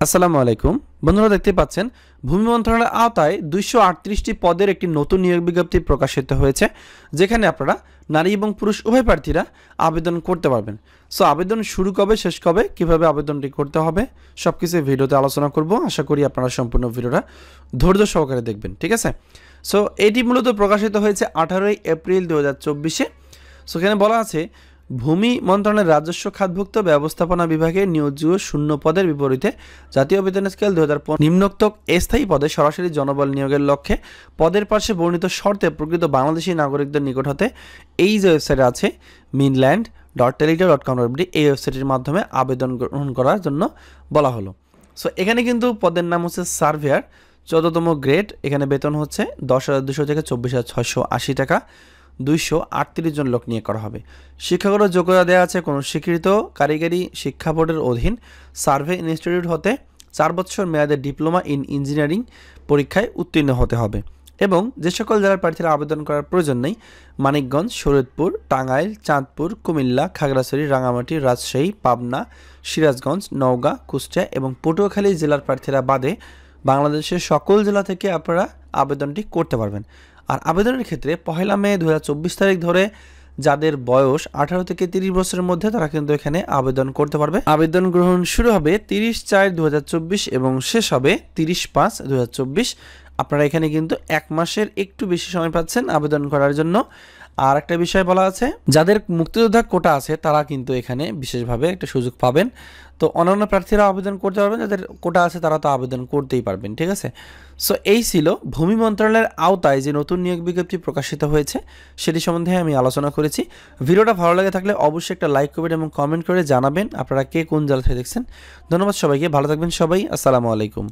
আসসালামু আলাইকুম বন্ধুরা, দেখতে পাচ্ছেন ভূমি মন্ত্রণালয়ের আওতায় 238টি পদের একটি নতুন নিয়োগ বিজ্ঞপ্তি প্রকাশিত হয়েছে, যেখানে আপনারা নারী এবং পুরুষ উভয় প্রার্থীরা আবেদন করতে পারবেন। সো আবেদন শুরু কবে, শেষ কবে, কিভাবে আবেদনটি করতে হবে সবকিছু ভিডিওতে আলোচনা করব। আশা করি আপনারা সম্পূর্ণ ভিডিওটা ধৈর্য সহকারে দেখবেন, ঠিক আছে। সো এটি মূলত প্রকাশিত হয়েছে 18 এপ্রিল 2024-এ। সো এখানে বলা আছে, ভূমি মন্ত্রণালয়ের রাজস্ব খাতভুক্ত ব্যবস্থাপনা বিভাগে নিয়োগযোগ্য শূন্য পদের বিপরীতে জাতীয় বেতন স্কেল 2015 নিম্নোক্ত স্থায়ী পদে সরাসরি জনবল নিয়োগের লক্ষ্যে পদের পাশে বর্ণিত শর্তে প্রকৃত বাংলাদেশী নাগরিকদের নিকট হতে এই যে ওয়েবসাইট আছে mainland.teletor.com.bd, এই ওয়েবসাইটের মাধ্যমে আবেদন গ্রহণ করার জন্য বলা হলো। সো এখানে কিন্তু পদের নাম হচ্ছে সার্ভেয়ার, 14তম গ্রেড। এখানে বেতন হচ্ছে 10,200 থেকে 24,680 টাকা। 238 জন লোক নিয়ে করা হবে। শিক্ষাগত যোগ্যতা দেওয়া আছে কোনো স্বীকৃত কারিগরি শিক্ষা বোর্ডের অধীন সার্ভে ইনস্টিটিউট হতে 4 বছর মেয়াদের ডিপ্লোমা ইন ইঞ্জিনিয়ারিং পরীক্ষায় উত্তীর্ণ হতে হবে। এবং যে সকল জেলার প্রার্থীরা আবেদন করার প্রয়োজন নেই, মানিকগঞ্জ, শরীয়তপুর, টাঙ্গাইল, চাঁদপুর, কুমিল্লা, খাগড়াছড়ি, রাঙামাটি, রাজশাহী, পাবনা, সিরাজগঞ্জ, নওগাঁ, কুষ্টিয়া এবং পটুয়াখালী জেলার প্রার্থীরা বাদে বাংলাদেশের সকল জেলা থেকে আপনারা আবেদনটি করতে পারবেন। আর আবেদনের ক্ষেত্রে 1 মে 2024 তারিখ ধরে যাদের বয়স 18 থেকে 30 বছরের মধ্যে তারা কিন্তু এখানে আবেদন করতে পারবে। আবেদন গ্রহণ শুরু হবে 30/4/2024 এবং শেষ হবে 30/5/2024। আপনারা এখানে কিন্তু 1 মাসের একটু বেশি সময় পাচ্ছেন আবেদন করার জন্য। আর একটা বিষয় বলা আছে, যাদের মুক্তিযোদ্ধা কোটা আছে তারা কিন্তু এখানে বিশেষভাবে একটা সুযোগ পাবেন। তো অন্যান্য প্রার্থীরা আবেদন করতে পারবেন, যাদের কোটা আছে তারা তো আবেদন করতেই পারবেন, ঠিক আছে। সো এই ছিল ভূমি মন্ত্রণালয়ের আওতায় যে নতুন নিয়োগ বিজ্ঞপ্তি প্রকাশিত হয়েছে সেটি সম্বন্ধে আমি আলোচনা করেছি। ভিডিওটা ভালো লাগে থাকলে অবশ্যই একটা লাইক করবেন এবং কমেন্ট করে জানাবেন আপনারা কে কোন জেলা থেকে দেখছেন। ধন্যবাদ সবাইকে, ভালো থাকবেন সবাই। আসসালামু আলাইকুম।